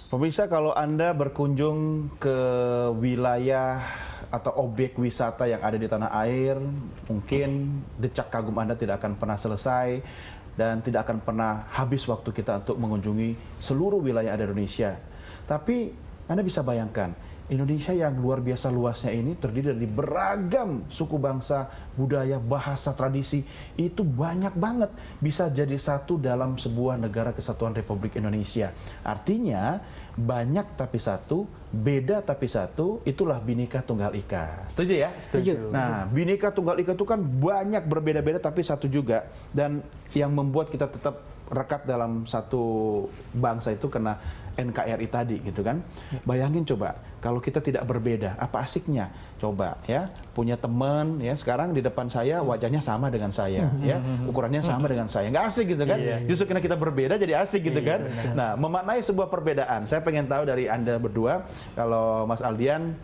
Pemirsa, kalau Anda berkunjung ke wilayah atau objek wisata yang ada di tanah air, mungkin decak kagum Anda tidak akan pernah selesai dan tidak akan pernah habis waktu kita untuk mengunjungi seluruh wilayah ada di Indonesia. Tapi Anda bisa bayangkan, Indonesia yang luar biasa luasnya ini terdiri dari beragam suku bangsa, budaya, bahasa, tradisi. Itu banyak banget. Bisa jadi satu dalam sebuah negara kesatuan Republik Indonesia. Artinya, banyak tapi satu, beda tapi satu, itulah Bhinneka Tunggal Ika. Setuju ya? Setuju. Nah, Bhinneka Tunggal Ika itu kan banyak berbeda-beda tapi satu juga. Dan yang membuat kita tetap rekat dalam satu bangsa itu karena NKRI tadi gitu kan. Bayangin coba kalau kita tidak berbeda, apa asiknya? Coba ya, punya teman ya, sekarang di depan saya wajahnya sama dengan saya ya, ukurannya sama dengan saya. Nggak asik gitu kan. Justru karena kita berbeda jadi asik gitu kan. Nah, memaknai sebuah perbedaan. Saya pengen tahu dari Anda berdua, kalau Mas Aldian,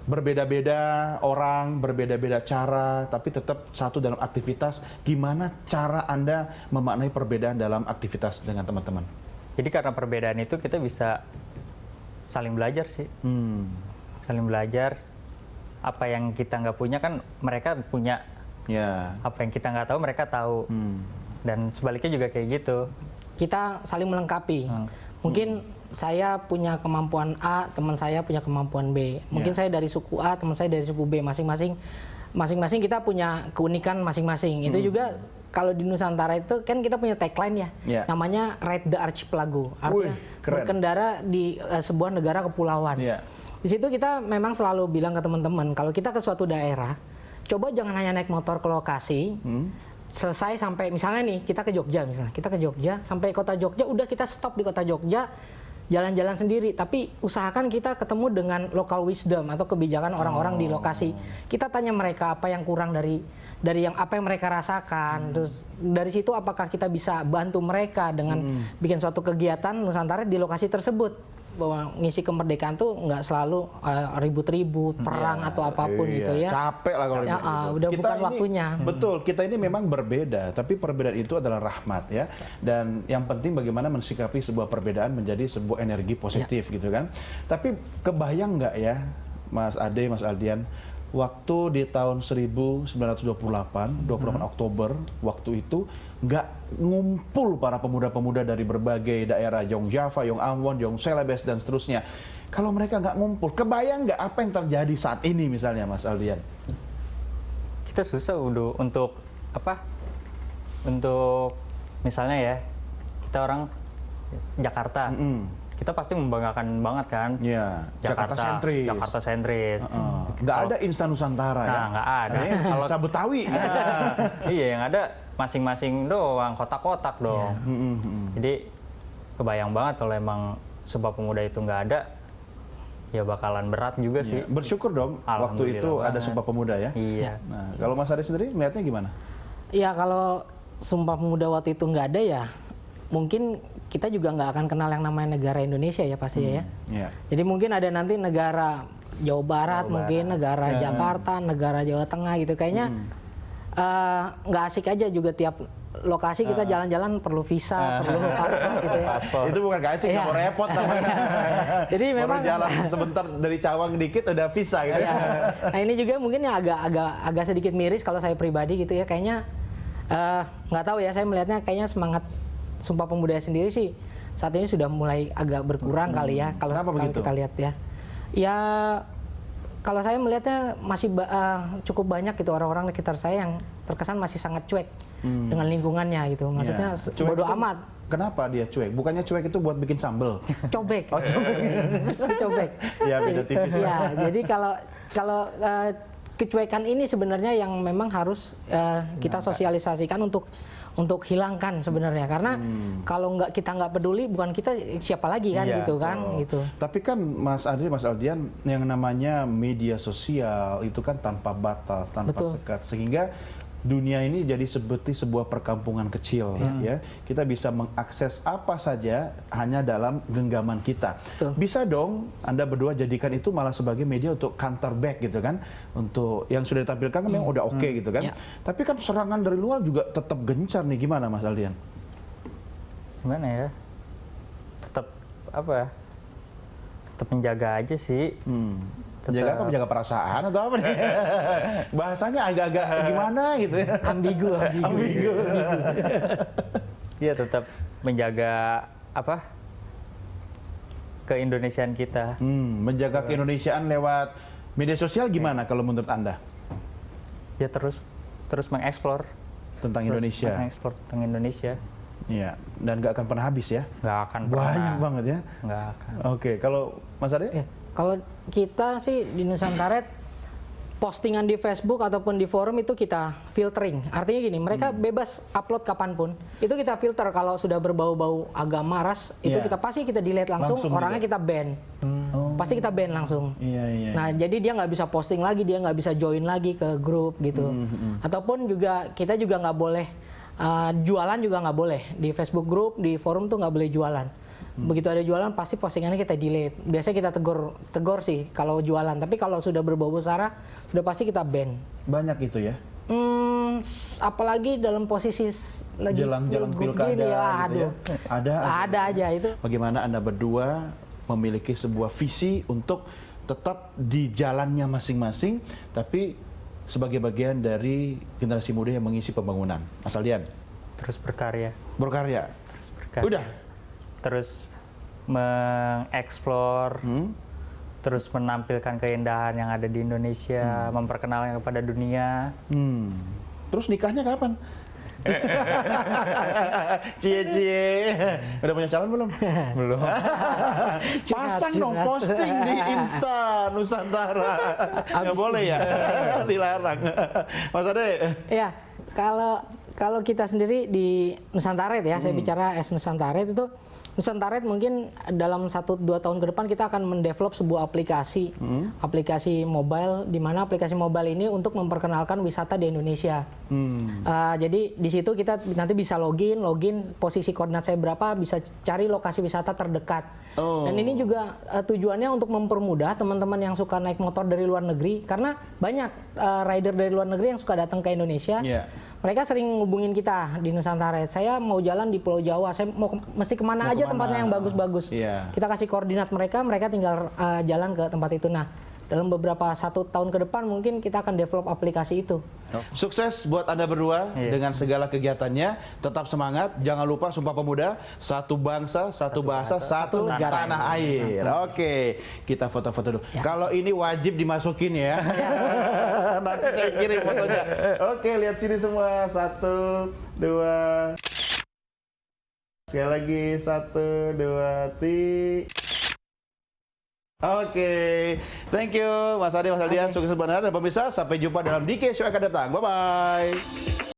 berbeda-beda orang, berbeda-beda cara, tapi tetap satu dalam aktivitas. Gimana cara Anda memaknai perbedaan dalam aktivitas dengan teman-teman? Jadi karena perbedaan itu kita bisa saling belajar sih. Saling belajar. Apa yang kita nggak punya kan mereka punya. Ya. Apa yang kita nggak tahu mereka tahu. Dan sebaliknya juga kayak gitu. Kita saling melengkapi. Mungkin saya punya kemampuan A, teman saya punya kemampuan B. Mungkin saya dari suku A, teman saya dari suku B. Masing-masing kita punya keunikan masing-masing. Itu juga kalau di Nusantara itu kan kita punya tagline ya, namanya Ride the Archipelago. Artinya berkendara di sebuah negara kepulauan. Di situ kita memang selalu bilang ke teman-teman, kalau kita ke suatu daerah, coba jangan hanya naik motor ke lokasi, selesai sampai misalnya nih kita ke Jogja sampai kota Jogja udah kita stop di kota Jogja, jalan-jalan sendiri, tapi usahakan kita ketemu dengan local wisdom atau kebijakan orang-orang di lokasi. Kita tanya mereka apa yang kurang dari yang apa yang mereka rasakan. Terus dari situ apakah kita bisa bantu mereka dengan bikin suatu kegiatan Nusantara di lokasi tersebut. Bahwa ngisi kemerdekaan tuh nggak selalu ribut-ribut, perang atau apapun gitu ya. Capek lah kalau gitu. Udah Kita bukan ini, waktunya. Betul, kita ini memang berbeda, tapi perbedaan itu adalah rahmat ya. Dan yang penting bagaimana mensikapi sebuah perbedaan menjadi sebuah energi positif gitu kan. Tapi kebayang nggak ya, Mas Ade, Mas Aldian, waktu di tahun 1928, 28 Oktober, waktu itu nggak ngumpul para pemuda-pemuda dari berbagai daerah, Yong Java, Yong Ambon, Yong Celebes, dan seterusnya. Kalau mereka nggak ngumpul, kebayang nggak apa yang terjadi saat ini misalnya, Mas Aldian? Kita susah untuk apa? Untuk misalnya ya, kita orang Jakarta. Kita pasti membanggakan banget kan? Iya, Jakarta sentris. Jakarta sentris. Nggak ada instan Nusantara ya? Nah, nggak ada. Kalau bisa Betawi. Iya, yang ada masing-masing doang, kotak-kotak dong. Jadi kebayang banget kalau emang Sumpah Pemuda itu nggak ada, ya bakalan berat juga sih. Bersyukur dong waktu itu ada Sumpah Pemuda ya? Iya. Nah, kalau Mas Ade sendiri melihatnya gimana? Ya kalau Sumpah Pemuda waktu itu nggak ada ya, mungkin kita juga nggak akan kenal yang namanya negara Indonesia ya pasti ya. Jadi mungkin ada nanti negara Jawa Barat, mungkin negara Jakarta, negara Jawa Tengah gitu. Kayaknya nggak asik aja juga tiap lokasi kita jalan-jalan perlu visa, perlu paspor gitu ya. Itu bukan gak asik, mau repot namanya. Jadi memang baru jalan sebentar dari Cawang dikit udah visa gitu. Nah ini juga mungkin ya agak sedikit miris kalau saya pribadi gitu ya. Kayaknya nggak tahu ya, saya melihatnya kayaknya semangat Sumpah Pemuda sendiri sih saat ini sudah mulai agak berkurang kali ya kalau kita lihat ya. Ya kalau saya melihatnya masih cukup banyak gitu orang-orang di sekitar saya yang terkesan masih sangat cuek dengan lingkungannya gitu. Maksudnya bodoh amat. Kenapa dia cuek? Bukannya cuek itu buat bikin sambel? Cobek. Oh, cobek. Cobek. Ya beda tipis. Ya, jadi kalau kecuekan ini sebenarnya yang memang harus kita sosialisasikan untuk hilangkan sebenarnya, karena kalau kita nggak peduli, bukan kita siapa lagi kan gitu kan gitu. Tapi kan Mas Ade, Mas Aldian, yang namanya media sosial itu kan tanpa batas, tanpa sekat, sehingga dunia ini jadi seperti sebuah perkampungan kecil ya. Kita bisa mengakses apa saja hanya dalam genggaman kita. Bisa dong Anda berdua jadikan itu malah sebagai media untuk counter back gitu kan. Untuk yang sudah ditampilkan kan memang udah oke gitu kan. Tapi kan serangan dari luar juga tetap gencar nih, gimana Mas Aldian? Gimana ya? Tetap apa? tetap menjaga aja sih. Jaga apa? Menjaga perasaan atau apa nih? Bahasanya agak-agak gimana gitu ya? Ambigu. Iya, tetap menjaga apa? Keindonesiaan kita. Menjaga keindonesiaan lewat media sosial gimana kalau menurut Anda? Ya terus mengeksplor Tentang Indonesia. mengeksplor tentang Indonesia. Iya, dan nggak akan pernah habis ya? Nggak akan Banyak pernah. banget ya? Nggak akan. Oke, kalau Mas Ade? Ya, kalau kita sih di Nusantaret, postingan di Facebook ataupun di forum itu kita filtering. Artinya gini, mereka bebas upload kapanpun. Itu kita filter kalau sudah berbau-bau agama, ras, itu Iya. pasti kita delete langsung orangnya juga. kita ban. Pasti kita ban langsung. Iya. Nah, jadi dia nggak bisa posting lagi, dia nggak bisa join lagi ke grup gitu. Ataupun juga kita juga nggak boleh jualan juga nggak boleh di Facebook grup, di forum tuh nggak boleh jualan. Begitu ada jualan pasti postingannya kita delete. Biasanya kita tegur sih kalau jualan. Tapi kalau sudah berbau-bau sara, sudah pasti kita ban. Banyak itu ya? Apalagi dalam posisi lagi Jelang-jelang pilgub pilkada gini, gitu ya? aduh. Ada aja itu. Bagaimana Anda berdua memiliki sebuah visi untuk tetap di jalannya masing-masing, tapi sebagai bagian dari generasi muda yang mengisi pembangunan. Asal Dian? Terus berkarya. Berkarya? Berkarya. Udah? Terus mengeksplor, terus menampilkan keindahan yang ada di Indonesia, memperkenalkan kepada dunia. Terus nikahnya kapan? Cie. Udah punya calon belum? Belum. Pasang dong, Curhat. posting di Insta Nusantara. Nggak boleh ya? Dilarang. Mas Ade? Ya, kalau kita sendiri di Nusantaret ya, saya bicara Nusantaret itu, Nusantaret mungkin dalam 1-2 tahun ke depan kita akan mendevelop sebuah aplikasi, aplikasi mobile, di mana aplikasi mobile ini untuk memperkenalkan wisata di Indonesia. Jadi di situ kita nanti bisa login, posisi koordinat saya berapa, bisa cari lokasi wisata terdekat. Dan ini juga tujuannya untuk mempermudah teman-teman yang suka naik motor dari luar negeri, karena banyak rider dari luar negeri yang suka datang ke Indonesia. Iya. Mereka sering ngubungin kita di Nusantaret. Saya mau jalan di Pulau Jawa, saya mesti kemana aja tempatnya yang bagus-bagus. Iya. Kita kasih koordinat mereka tinggal jalan ke tempat itu. Nah, dalam beberapa 1 tahun ke depan mungkin kita akan develop aplikasi itu. Sukses buat Anda berdua dengan segala kegiatannya. Tetap semangat. Jangan lupa Sumpah Pemuda, satu bangsa, satu bahasa, satu negara. tanah air. Oke, kita foto-foto dulu. Kalau ini wajib dimasukin ya. Nanti saya kirim fotonya. Oke, lihat sini semua. 1, 2. Sekali lagi 1, 2, 3. Oke, thank you Mas Ade, Mas Aldian, sukses benar dan pemirsa, sampai jumpa dalam DK Show akan datang. Bye-bye.